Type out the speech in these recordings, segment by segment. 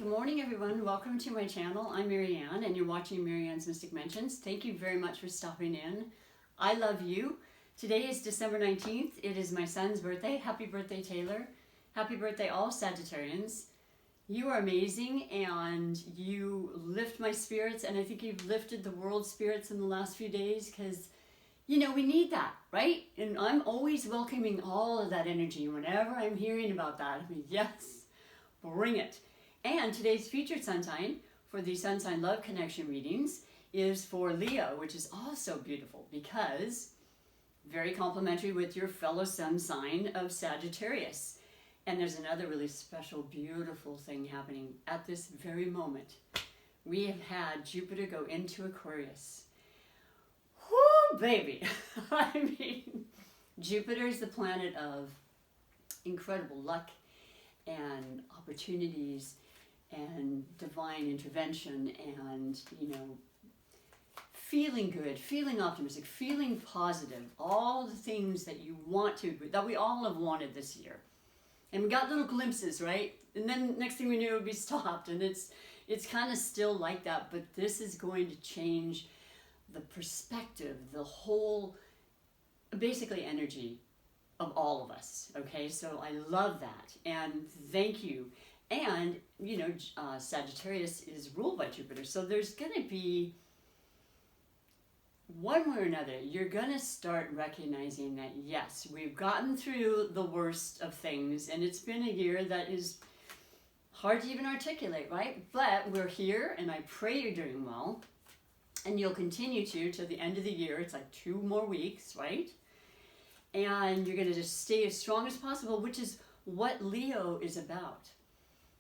Good morning, everyone. Welcome to my channel. I'm MaryAnne, and you're watching MaryAnne's Mystic Mentions. Thank you very much for stopping in. I love you. Today is December 19th. It is my son's birthday. Happy birthday, Taylor. Happy birthday, all Sagittarians. You are amazing, and you lift my spirits, and I think you've lifted the world's spirits in the last few days, because, you know, we need that, right? And I'm always welcoming all of that energy. Whenever I'm hearing about that, I mean, yes, bring it. And today's featured sun sign for the Sun Sign Love Connection readings is for Leo, which is also beautiful because very complementary with your fellow sun sign of Sagittarius. And there's another really special, beautiful thing happening at this very moment. We have had Jupiter go into Aquarius. Whoo, baby! I mean, Jupiter is the planet of incredible luck and opportunities and divine intervention and, you know, feeling good, feeling optimistic, feeling positive, all the things that you want to, that we all have wanted this year. And we got little glimpses, right? And then next thing we knew, it would be stopped. And it's kind of still like that, but this is going to change the perspective, the whole, basically energy of all of us, okay? So I love that, and thank you. And, you know, Sagittarius is ruled by Jupiter, so there's going to be, one way or another, you're going to start recognizing that, yes, we've gotten through the worst of things, and it's been a year that is hard to even articulate, right? But we're here, and I pray you're doing well, and you'll continue to till the end of the year. It's like 2 more weeks, right? And you're going to just stay as strong as possible, which is what Leo is about.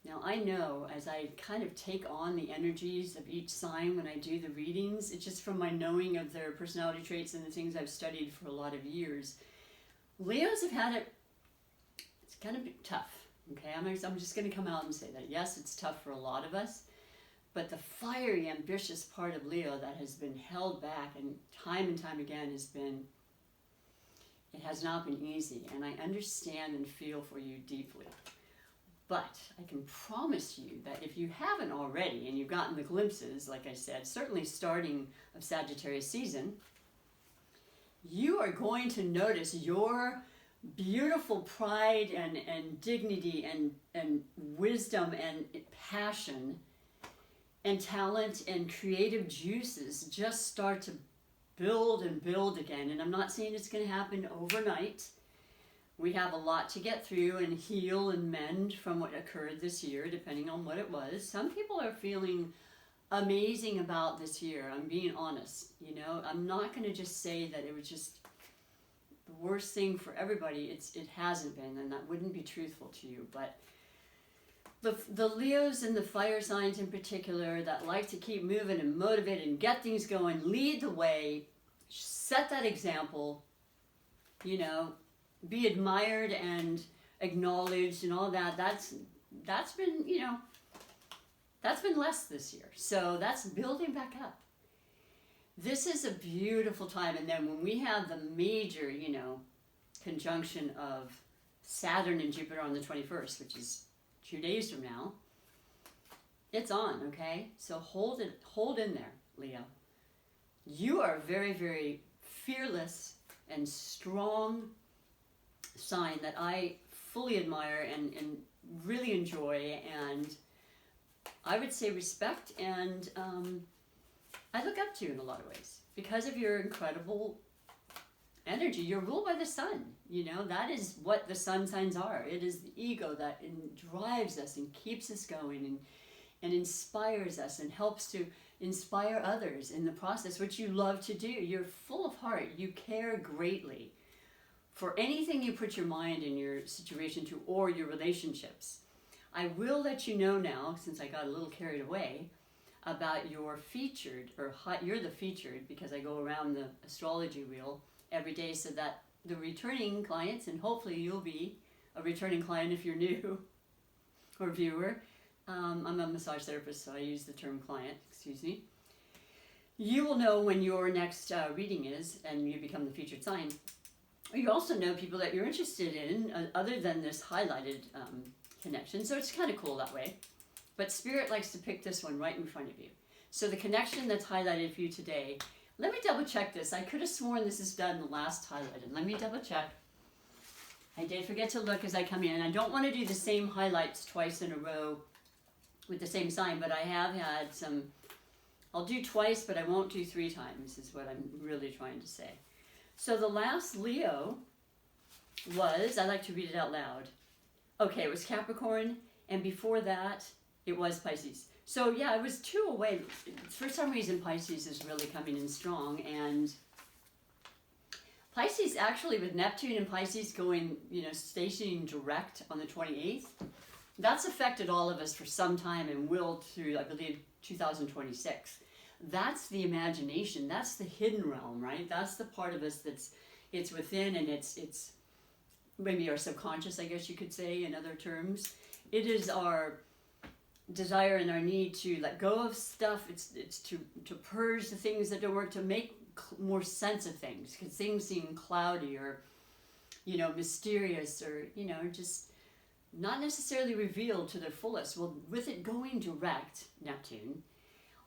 Now, I know as I kind of take on the energies of each sign when I do the readings, it's just from my knowing of their personality traits and the things I've studied for a lot of years. Leos have had it, it's kind of tough, okay? I'm just going to come out and say that, yes, it's tough for a lot of us, but the fiery, ambitious part of Leo that has been held back and time again has been, it has not been easy, and I understand and feel for you deeply. But I can promise you that if you haven't already, and you've gotten the glimpses, like I said, certainly starting of Sagittarius season, you are going to notice your beautiful pride and dignity and wisdom and passion and talent and creative juices just start to build and build again. And I'm not saying it's going to happen overnight. We have a lot to get through and heal and mend from what occurred this year, depending on what it was. Some people are feeling amazing about this year. I'm being honest. You know, I'm not going to just say that it was just the worst thing for everybody. It hasn't been, and that wouldn't be truthful to you. But the Leos and the fire signs in particular that like to keep moving and motivate and get things going, lead the way, set that example, you know, be admired and acknowledged and all that. That's been, you know, that's been less this year. So that's building back up. This is a beautiful time. And then when we have the major, you know, conjunction of Saturn and Jupiter on the 21st, which is 2 days from now, it's on, okay? So hold in there, Leo. You are very, very fearless and strong sign that I fully admire and really enjoy, and I would say respect, and I look up to you in a lot of ways because of your incredible energy. You're ruled by the sun. You know, that is what the sun signs are. It is the ego that drives us and keeps us going and inspires us and helps to inspire others in the process, which you love to do. You're full of heart. You care greatly for anything you put your mind and your situation to, or your relationships. I will let you know now, since I got a little carried away, about your featured, or you're the featured, because I go around the astrology wheel every day so that the returning clients, and hopefully you'll be a returning client if you're new or viewer. I'm a massage therapist, so I use the term client, excuse me. You will know when your next reading is, and you become the featured sign. You also know people that you're interested in, other than this highlighted connection, so it's kind of cool that way. But Spirit likes to pick this one right in front of you. So the connection that's highlighted for you today, let me double check this. I could have sworn this is done the last highlighted. Let me double check. I did forget to look as I come in. I don't want to do the same highlights twice in a row with the same sign, but I have had some, I'll do twice, but I won't do 3 times, is what I'm really trying to say. So the last Leo was, I like to read it out loud. Okay, it was Capricorn, and before that, it was Pisces. So yeah, I was 2 away. For some reason, Pisces is really coming in strong, and Pisces actually, with Neptune and Pisces going, stationing direct on the 28th, that's affected all of us for some time and will through, I believe, 2026. That's the imagination. That's the hidden realm, right? That's the part of us it's within, and it's maybe our subconscious, I guess you could say, in other terms. It is our desire and our need to let go of stuff. It's to purge the things that don't work, to make more sense of things, because things seem cloudy or mysterious, or just not necessarily revealed to their fullest. Well, with it going direct, Neptune,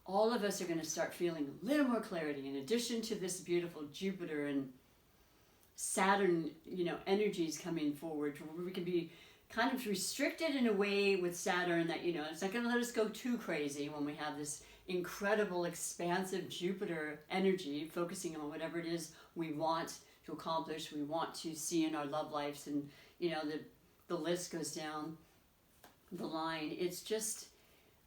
all of us are going to start feeling a little more clarity, in addition to this beautiful Jupiter and Saturn energies coming forward, where we can be kind of restricted in a way with Saturn that it's not going to let us go too crazy when we have this incredible expansive Jupiter energy focusing on whatever it is we want to accomplish, we want to see in our love lives, and the list goes down the line. It's just,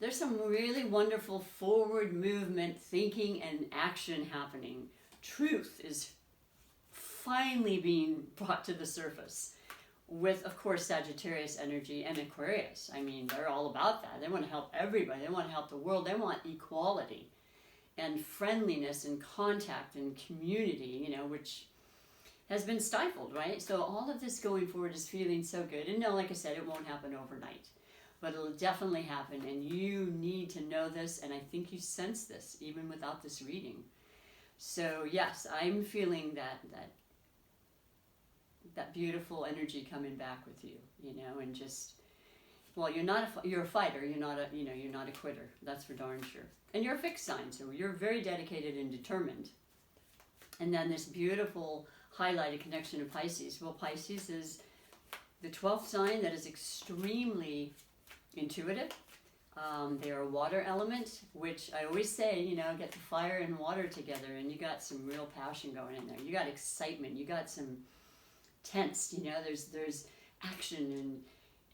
there's some really wonderful forward movement, thinking, and action happening. Truth is finally being brought to the surface, with, of course, Sagittarius energy and Aquarius. I mean, they're all about that. They want to help everybody. They want to help the world. They want equality and friendliness and contact and community, which has been stifled, right? So all of this going forward is feeling so good. And no, like I said, it won't happen overnight, but it'll definitely happen. And you need to know this, and I think you sense this even without this reading. So yes, I'm feeling that beautiful energy coming back with you, and just, well, you're a fighter. You're not a quitter. That's for darn sure. And you're a fixed sign, so you're very dedicated and determined. And then this beautiful highlighted connection to Pisces. Well, Pisces is the 12th sign that is extremely intuitive. They are a water element, which I always say, get the fire and water together, and you got some real passion going in there. You got excitement. You got some tense, there's action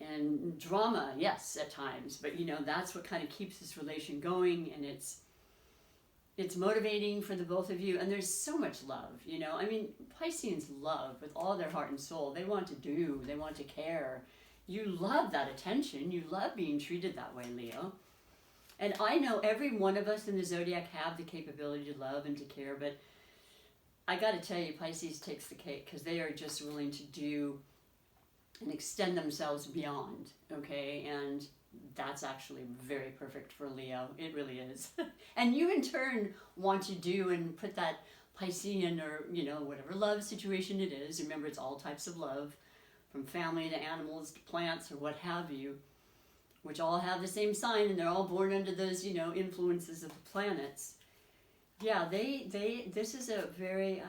and drama, yes, at times, but that's what kind of keeps this relation going, and it's motivating for the both of you. And there's so much love, I mean, Pisceans love with all their heart and soul. They want to do, they want to care. You love that attention. You love being treated that way, Leo. And I know every one of us in the zodiac have the capability to love and to care, but I got to tell you, Pisces takes the cake, because they are just willing to do and extend themselves beyond, okay? And that's actually very perfect for Leo. It really is. And you, in turn, want to do and put that Piscean, or, whatever love situation it is. Remember, it's all types of love, from family to animals to plants or what have you, which all have the same sign, and they're all born under those, influences of the planets. Yeah, this is a very,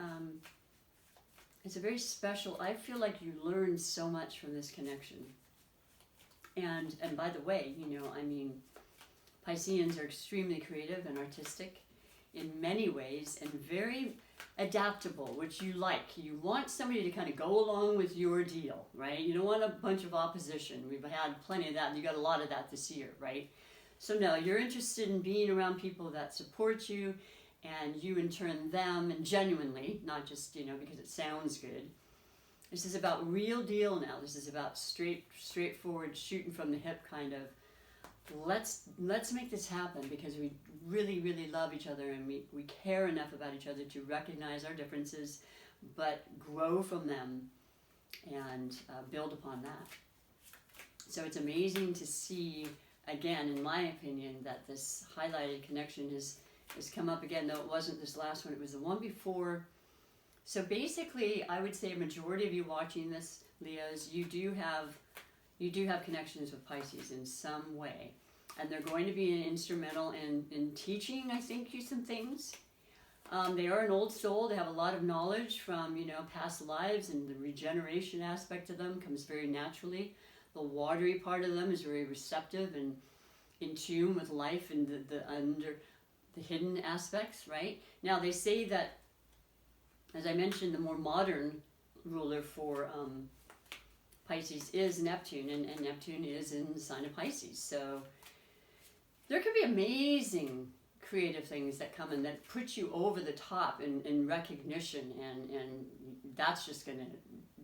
it's a very special, I feel like you learn so much from this connection. And by the way, I mean, Pisceans are extremely creative and artistic in many ways, and very adaptable, which you like. You want somebody to kind of go along with your deal, right? You don't want a bunch of opposition. We've had plenty of that, and you got a lot of that this year, right? So no, you're interested in being around people that support you, and you in turn them, and genuinely, not just, because it sounds good. This is about real deal now. This is about straightforward, shooting from the hip kind of, let's make this happen, because we really, really love each other, and we care enough about each other to recognize our differences, but grow from them and build upon that. So it's amazing to see, again, in my opinion, that this highlighted connection has come up again, though it wasn't this last one, it was the one before. So basically, I would say a majority of you watching this, Leos, you do have connections with Pisces in some way. and they're going to be instrumental in teaching, I think, you some things. They are an old soul. They have a lot of knowledge from, past lives, and the regeneration aspect of them comes very naturally. The watery part of them is very receptive and in tune with life and the hidden aspects, right? Now, they say that, as I mentioned, the more modern ruler for Pisces is Neptune, and Neptune is in the sign of Pisces. So there can be amazing creative things that come in that put you over the top in recognition, and that's just going to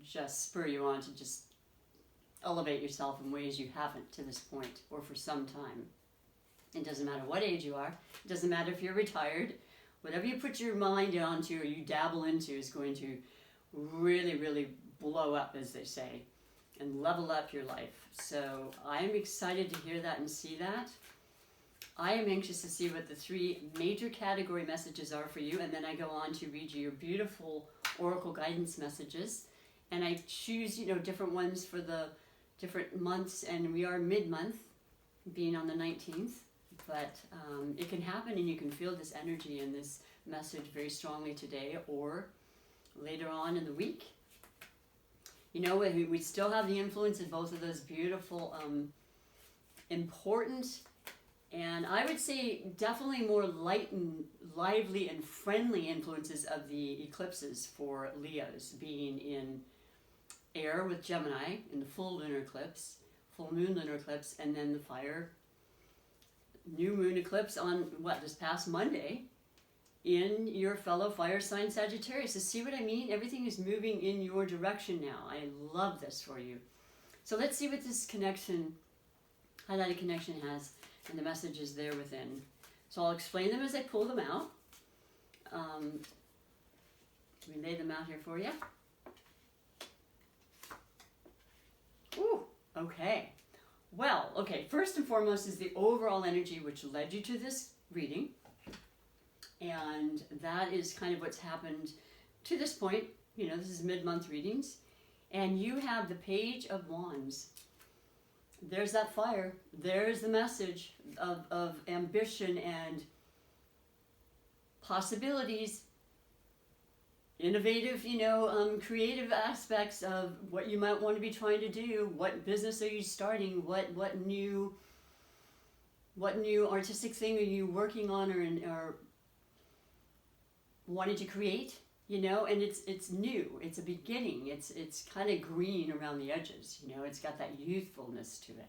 just spur you on to just elevate yourself in ways you haven't to this point or for some time. It doesn't matter what age you are. It doesn't matter if you're retired. Whatever you put your mind onto or you dabble into is going to really, really blow up, as they say, and level up your life. So I'm excited to hear that and see that. I am anxious to see what the 3 major category messages are for you, and then I go on to read you your beautiful oracle guidance messages, and I choose, different ones for the different months, and we are mid-month, being on the 19th, but it can happen, and you can feel this energy and this message very strongly today or later on in the week. We still have the influence of both of those beautiful, important, and I would say definitely more light and lively and friendly influences of the eclipses for Leos, being in air with Gemini in the full lunar eclipse, full moon lunar eclipse, and then the fire new moon eclipse on this past Monday in your fellow fire sign Sagittarius. So see what I mean? Everything is moving in your direction now. I love this for you. So let's see what this connection, highlighted connection has, and the messages there within. So I'll explain them as I pull them out. We lay them out here for you. Ooh, okay. Well, okay, first and foremost is the overall energy which led you to this reading. And that is kind of what's happened to this point. This is mid-month readings. And you have the Page of Wands. There's that fire. There's the message of ambition and possibilities, innovative, creative aspects of what you might want to be trying to do. What business are you starting? What new artistic thing are you working on or wanting to create? And it's new. It's a beginning. It's kind of green around the edges. It's got that youthfulness to it.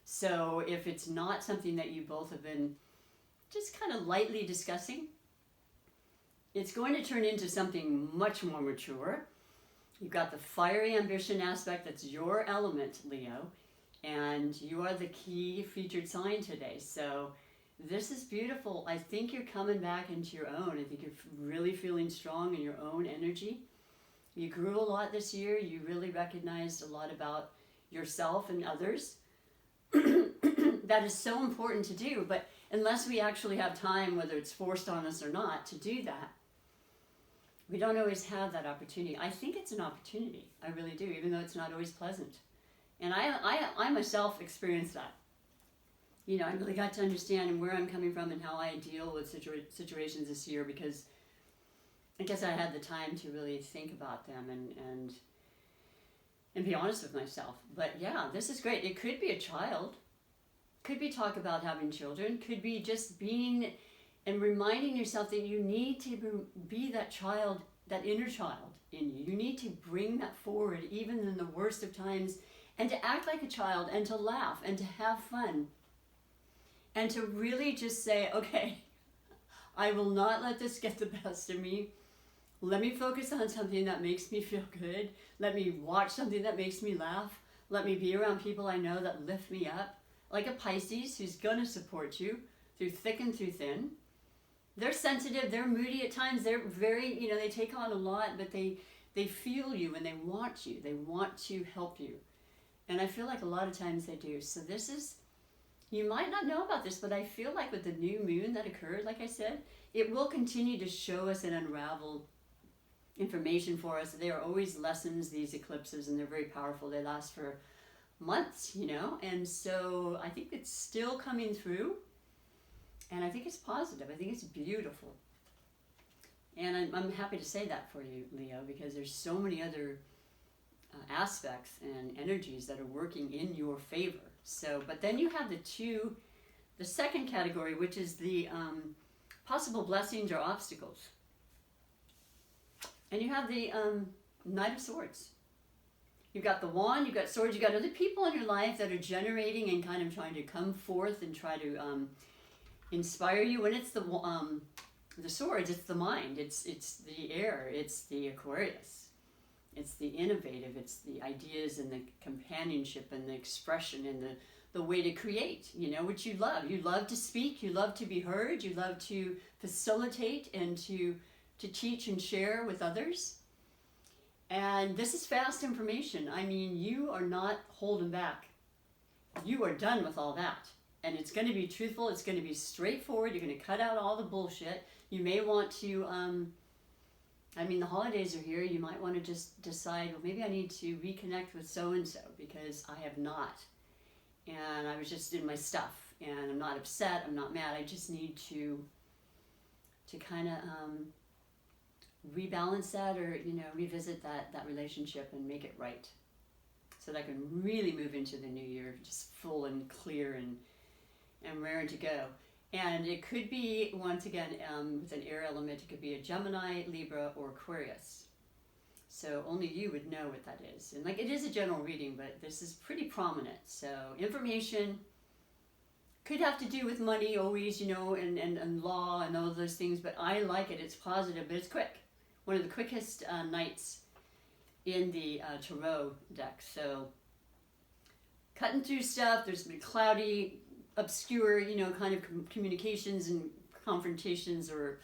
So if it's not something that you both have been just kind of lightly discussing, it's going to turn into something much more mature. You've got the fiery ambition aspect. That's your element, Leo, and you are the key featured sign today. So this is beautiful. I think you're coming back into your own. I think you're really feeling strong in your own energy. You grew a lot this year. You really recognized a lot about yourself and others. That is so important to do, but unless we actually have time, whether it's forced on us or not, to do that, we don't always have that opportunity. I think it's an opportunity. I really do, even though it's not always pleasant. And I myself experienced that. I really got to understand where I'm coming from and how I deal with situations this year, because I guess I had the time to really think about them and be honest with myself. But yeah, this is great. It could be a child. Could be talk about having children. Could be just being and reminding yourself that you need to be that child, that inner child in you. You need to bring that forward even in the worst of times, and to act like a child and to laugh and to have fun. And to really just say, okay, I will not let this get the best of me. Let me focus on something that makes me feel good. Let me watch something that makes me laugh. Let me be around people I know that lift me up. Like a Pisces who's going to support you through thick and through thin. They're sensitive, they're moody at times. They're very, they take on a lot, but they feel you and they want you. They want to help you. And I feel like a lot of times they do. So this is, you might not know about this, but I feel like with the new moon that occurred, like I said, it will continue to show us and unravel information for us. They are always lessons, these eclipses, and they're very powerful. They last for months, you know, and so I think it's still coming through, and I think it's positive. I think it's beautiful. And I'm happy to say that for you, Leo, because there's so many other aspects and energies that are working in your favor. So, but then you have the second category, which is the possible blessings or obstacles. And you have the Knight of Swords. You've got the Wand, you've got Swords, you've got other people in your life that are generating and kind of trying to come forth and try to inspire you. When it's the Swords, it's the mind, it's the air, it's the Aquarius. It's the innovative, it's the ideas and the companionship and the expression and the way to create, you know, which you love. You love to speak, you love to be heard, you love to facilitate and to teach and share with others. And this is fast information. I mean, you are not holding back. You are done with all that. And it's going to be truthful, it's going to be straightforward, you're going to cut out all the bullshit. You may want to... I mean, the holidays are here. You might want to just decide, well, maybe I need to reconnect with so-and-so because I have not. And I was just in my stuff. And I'm not upset. I'm not mad. I just need to kind of rebalance that or, you know, revisit that relationship and make it right. So that I can really move into the new year just full and clear and raring to go. And it could be, once again, with an air element, it could be a Gemini, Libra, or Aquarius. So only you would know what that is. And like, it is a general reading, but this is pretty prominent. So information could have to do with money always, you know, and law and all those things. But I like it. It's positive, but it's quick. One of the quickest nights in the tarot deck. So cutting through stuff. There's been cloudy, obscure, you know, kind of communications and confrontations or,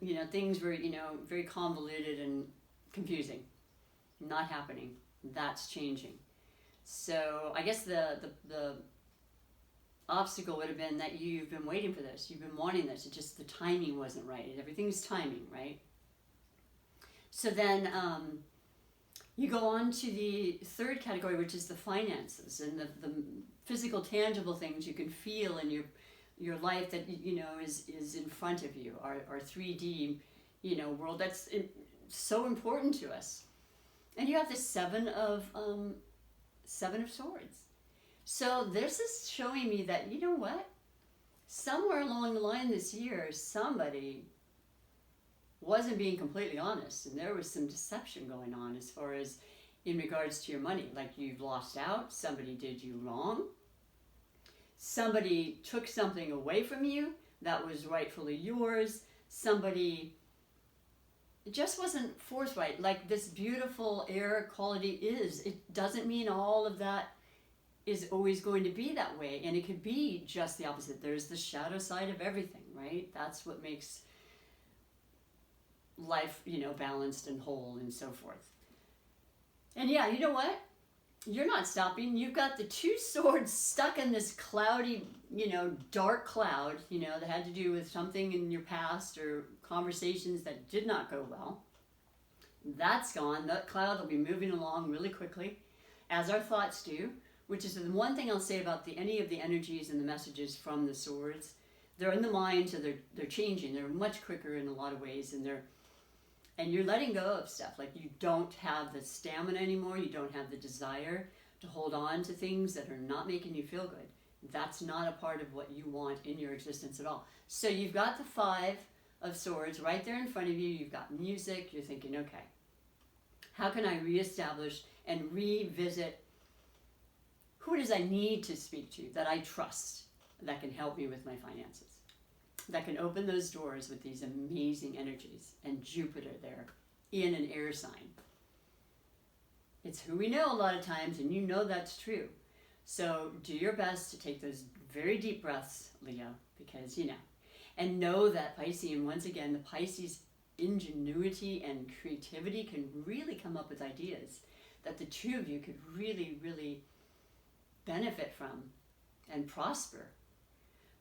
you know, things were, you know, very convoluted and confusing. Not happening. That's changing. So I guess the obstacle would have been that you've been waiting for this. You've been wanting this. It just, the timing wasn't right. Everything's timing, right? So then you go on to the third category, which is the finances and the physical, tangible things you can feel in your life that, you know, is in front of you, our 3D, you know, world. That's so important to us. And you have the Seven of Swords. So this is showing me that, you know what? Somewhere along the line this year, somebody wasn't being completely honest, and there was some deception going on as far as in regards to your money. Like, you've lost out, somebody did you wrong, somebody took something away from you that was rightfully yours, somebody just wasn't forthright. Like this beautiful air quality is, it doesn't mean all of that is always going to be that way, and it could be just the opposite. There's the shadow side of everything, right? That's what makes life, you know, balanced and whole and so forth. And yeah, you know what? You're not stopping. You've got the two swords stuck in this cloudy, you know, dark cloud, you know, that had to do with something in your past or conversations that did not go well. That's gone. That cloud will be moving along really quickly, as our thoughts do, which is the one thing I'll say about any of the energies and the messages from the swords. They're in the mind, so they're changing. They're much quicker in a lot of ways, and you're letting go of stuff. Like, you don't have the stamina anymore. You don't have the desire to hold on to things that are not making you feel good. That's not a part of what you want in your existence at all. So you've got the Five of Swords right there in front of you. You've got music. You're thinking, okay, how can I reestablish and revisit who it is I need to speak to, that I trust, that can help me with my finances, that can open those doors with these amazing energies, and Jupiter there in an air sign. It's who we know a lot of times, and you know that's true. So do your best to take those very deep breaths, Leo, because, you know, and know that Piscean, once again, the Pisces ingenuity and creativity can really come up with ideas that the two of you could really, really benefit from and prosper.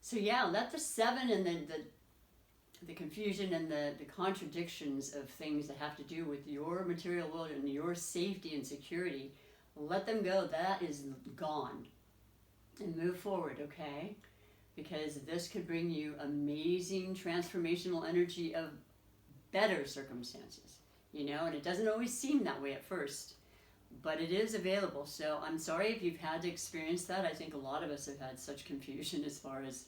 So yeah, let the seven and the confusion and the contradictions of things that have to do with your material world and your safety and security Let them go. That is gone. And move forward, okay? Because this could bring you amazing transformational energy of better circumstances, and it doesn't always seem that way at first, but it is available. So I'm sorry if you've had to experience that. I think a lot of us have had such confusion as far as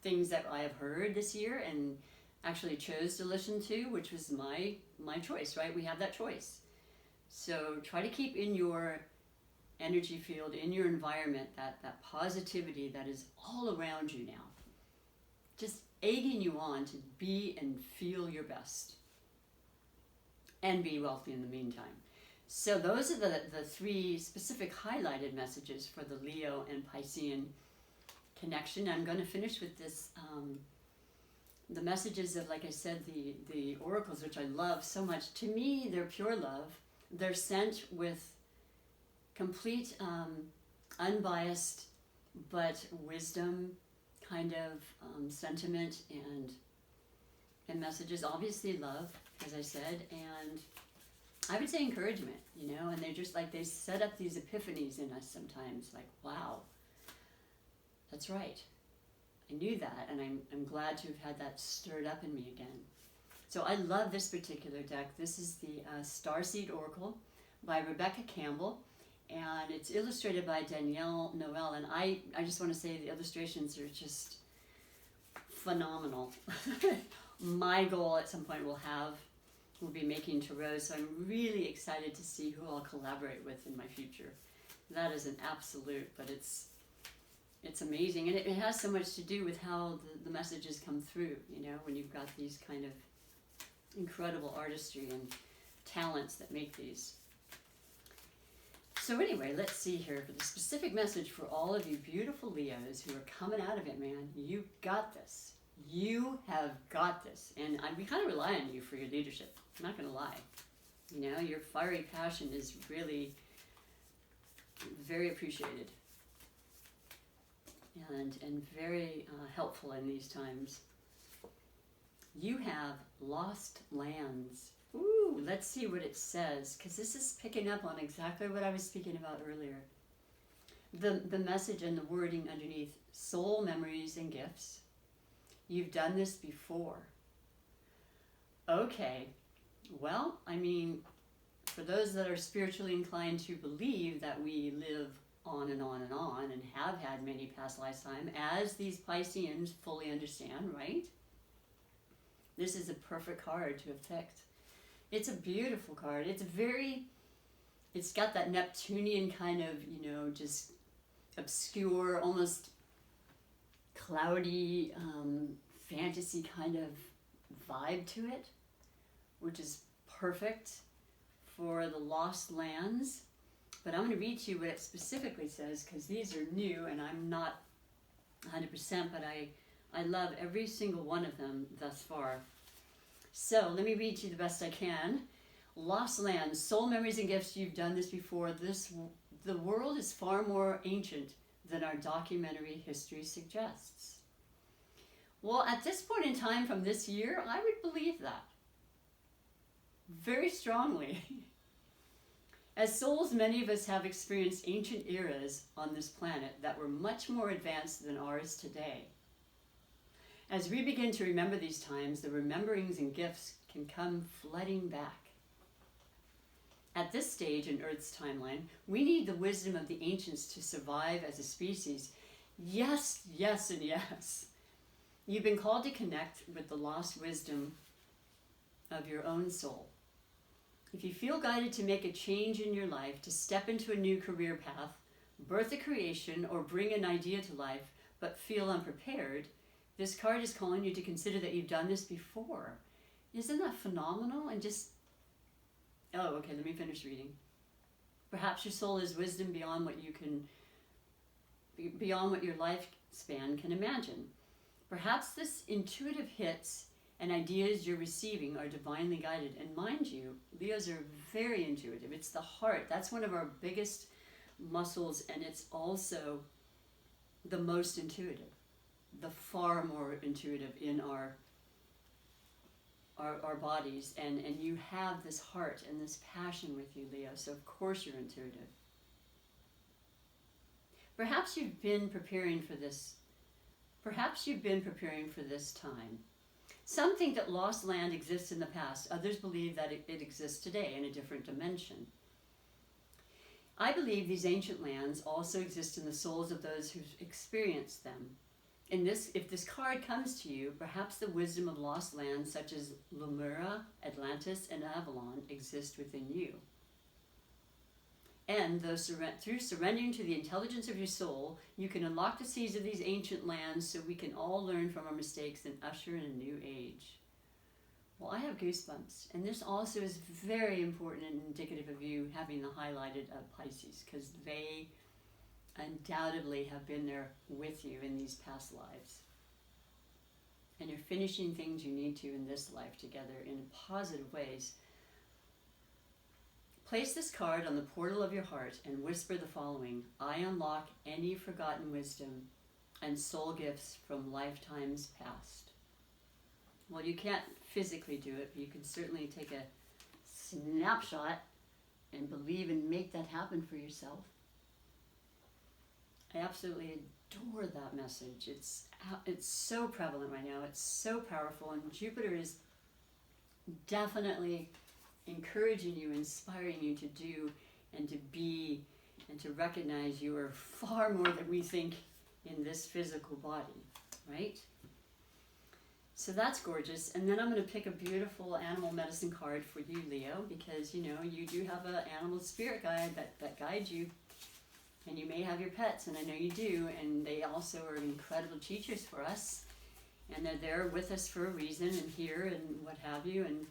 things that I have heard this year and actually chose to listen to, which was my choice, right? We have that choice. So try to keep in your energy field, in your environment, that positivity that is all around you now, just egging you on to be and feel your best and be wealthy in the meantime. So those are the three specific highlighted messages for the Leo and Piscean connection. I'm going to finish with this, the messages of, like I said, the oracles, which I love so much. To me, they're pure love. They're sent with complete, unbiased, but wisdom kind of sentiment and messages. Obviously love, as I said, and I would say encouragement, and they're just like, they set up these epiphanies in us sometimes, like, wow, that's right. I knew that, and I'm glad to have had that stirred up in me again. So I love this particular deck. This is the Starseed Oracle by Rebecca Campbell, and it's illustrated by Danielle Noel, and I just want to say the illustrations are just phenomenal. My goal at some point will be making tarot, so I'm really excited to see who I'll collaborate with in my future. That is an absolute, but it's amazing, and it has so much to do with how the messages come through, when you've got these kind of incredible artistry and talents that make these. So anyway, let's see here for the specific message for all of you beautiful Leos who are coming out of it, man. You got this. You have got this. And we kind of rely on you for your leadership. I'm not going to lie. Your fiery passion is really very appreciated and very helpful in these times. You have lost lands. Ooh, let's see what it says, because this is picking up on exactly what I was speaking about earlier. The message and the wording underneath: soul memories and gifts. You've done this before. Okay, well, for those that are spiritually inclined to believe that we live on and on and on and have had many past lifetimes, as these Pisceans fully understand, right? This is a perfect card to have picked. It's a beautiful card. It's got that Neptunian kind of, just obscure, almost cloudy, fantasy kind of vibe to it, which is perfect for the lost lands. But I'm going to read to you what it specifically says, because these are new and I'm not 100%, but I love every single one of them thus far. So let me read to you the best I can. Lost lands, soul memories and gifts. You've done this before. The world is far more ancient than our documentary history suggests. Well, at this point in time from this year, I would believe that very strongly. As souls, many of us have experienced ancient eras on this planet that were much more advanced than ours today. As we begin to remember these times, the rememberings and gifts can come flooding back. At this stage in Earth's timeline, we need the wisdom of the ancients to survive as a species. Yes, yes, and yes. You've been called to connect with the lost wisdom of your own soul. If you feel guided to make a change in your life, to step into a new career path, birth a creation, or bring an idea to life, but feel unprepared, this card is calling you to consider that you've done this before. Isn't that phenomenal? And just, oh, okay, let me finish reading. Perhaps your soul is wisdom beyond what your lifespan can imagine. Perhaps this intuitive hits and ideas you're receiving are divinely guided. And mind you, Leos are very intuitive. It's the heart. That's one of our biggest muscles, and it's also the most intuitive, the far more intuitive in our bodies. And you have this heart and this passion with you, Leo, so of course you're intuitive. Perhaps you've been preparing for this. Perhaps you've been preparing for this time. Some think that lost land exists in the past. Others believe that it exists today in a different dimension. I believe these ancient lands also exist in the souls of those who've experienced them. If this card comes to you, perhaps the wisdom of lost lands such as Lemura, Atlantis, and Avalon exist within you. And through surrendering to the intelligence of your soul, you can unlock the seeds of these ancient lands so we can all learn from our mistakes and usher in a new age. Well, I have goosebumps, and this also is very important and indicative of you having the highlighted of Pisces, because they undoubtedly have been there with you in these past lives. And you're finishing things you need to in this life together in positive ways. Place this card on the portal of your heart and whisper the following: I unlock any forgotten wisdom and soul gifts from lifetimes past. Well, you can't physically do it, but you can certainly take a snapshot and believe and make that happen for yourself. I absolutely adore that message. It's so prevalent right now. It's so powerful, and Jupiter is definitely encouraging you, inspiring you to do and to be and to recognize you are far more than we think in this physical body, right? So that's gorgeous. And then I'm going to pick a beautiful animal medicine card for you, Leo, because you do have an animal spirit guide that guides you, and you may have your pets, and I know you do, and they also are incredible teachers for us, and they're there with us for a reason and here and what have you, and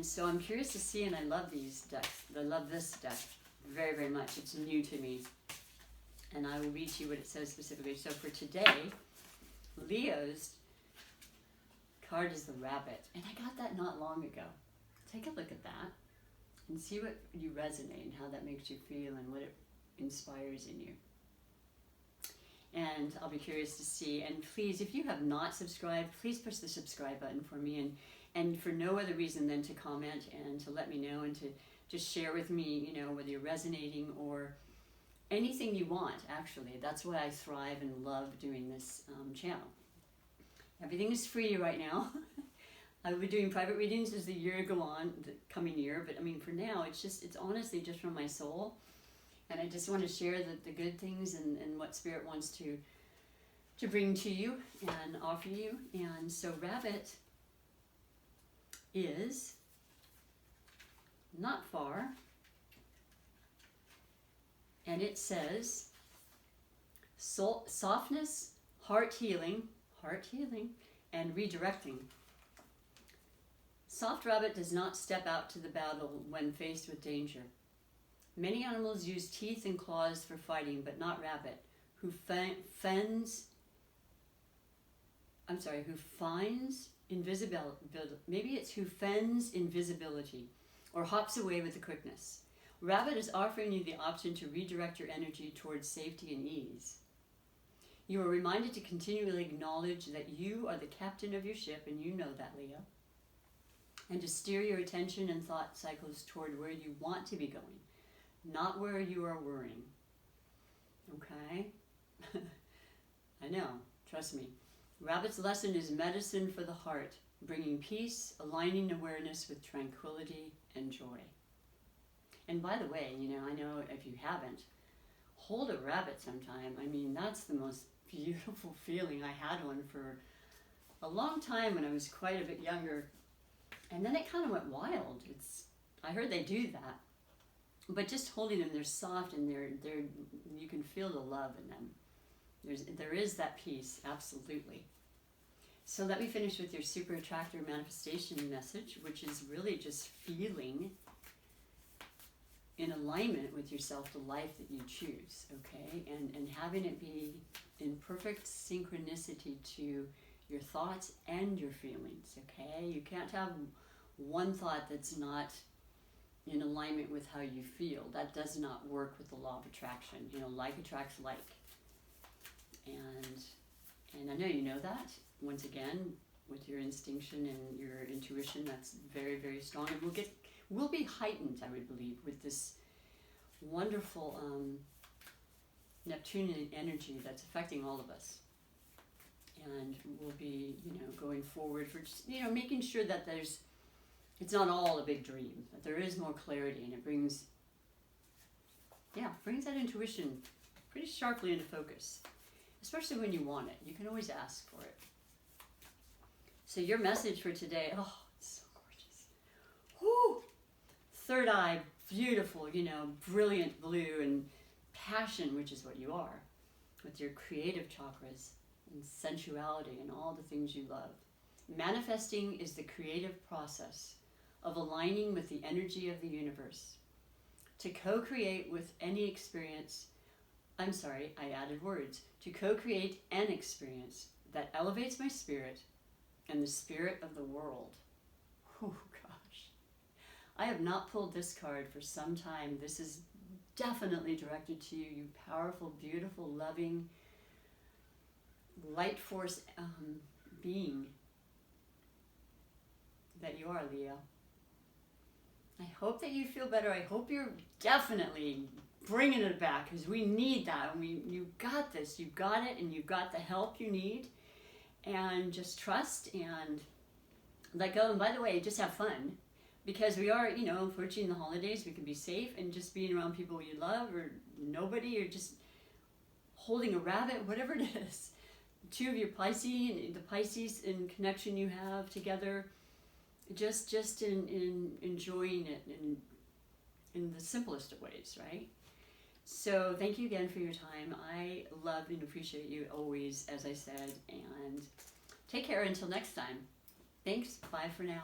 so I'm curious to see, and I love these decks. I love this deck very, very much. It's new to me. And I will read to you what it says specifically. So for today, Leo's card is the rabbit. And I got that not long ago. Take a look at that and see what you resonate and how that makes you feel and what it inspires in you. And I'll be curious to see. And please, if you have not subscribed, please push the subscribe button for me, and for no other reason than to comment and to let me know and to just share with me, whether you're resonating or anything you want, actually. That's why I thrive and love doing this channel. Everything is free right now. I will be doing private readings as the year go on, the coming year, but for now, it's honestly just from my soul. And I just want to share the good things and what Spirit wants to bring to you and offer you. And so rabbit is not far, and it says softness, heart healing, and redirecting. Soft rabbit does not step out to the battle when faced with danger. Many animals use teeth and claws for fighting, but not rabbit, who finds invisibility. Maybe it's who fends invisibility or hops away with the quickness. Rabbit is offering you the option to redirect your energy towards safety and ease. You are reminded to continually acknowledge that you are the captain of your ship, and you know that, Leo, and to steer your attention and thought cycles toward where you want to be going, not where you are worrying. Okay? I know, trust me. Rabbit's lesson is medicine for the heart, bringing peace, aligning awareness with tranquility and joy. And by the way, I know if you haven't, hold a rabbit sometime. That's the most beautiful feeling. I had one for a long time when I was quite a bit younger, and then it kind of went wild. I heard they do that, but just holding them, they're soft and they're you can feel the love in them. There is that peace, absolutely. So let me finish with your super attractor manifestation message, which is really just feeling in alignment with yourself the life that you choose, okay? And having it be in perfect synchronicity to your thoughts and your feelings, okay? You can't have one thought that's not in alignment with how you feel. That does not work with the law of attraction. Like attracts like. And I know you know that. Once again, with your instinction and your intuition, that's very, very strong. And we'll be heightened, I would believe, with this wonderful Neptunian energy that's affecting all of us. And we'll be, going forward for just, making sure that it's not all a big dream, that there is more clarity, and it brings that intuition pretty sharply into focus, especially when you want it. You can always ask for it. So your message for today, oh, it's so gorgeous. Whoo! Third eye, beautiful, brilliant blue, and passion, which is what you are, with your creative chakras and sensuality and all the things you love. Manifesting is the creative process of aligning with the energy of the universe. To co-create with any experience, I added words. To co-create an experience that elevates my spirit and the spirit of the world. Oh gosh. I have not pulled this card for some time. This is definitely directed to you, you powerful, beautiful, loving, light force being that you are, Leo. I hope that you feel better. I hope you're definitely bringing it back, because we need that. You got this. You got it, and you got the help you need. And just trust and let go. And by the way, just have fun, because we are, approaching the holidays. We can be safe, and just being around people you love, or nobody, or just holding a rabbit, whatever it is. Two of your Pisces, the Pisces in connection you have together, just in enjoying it in the simplest of ways, right? So thank you again for your time. I love and appreciate you always, as I said, and take care until next time. Thanks. Bye for now.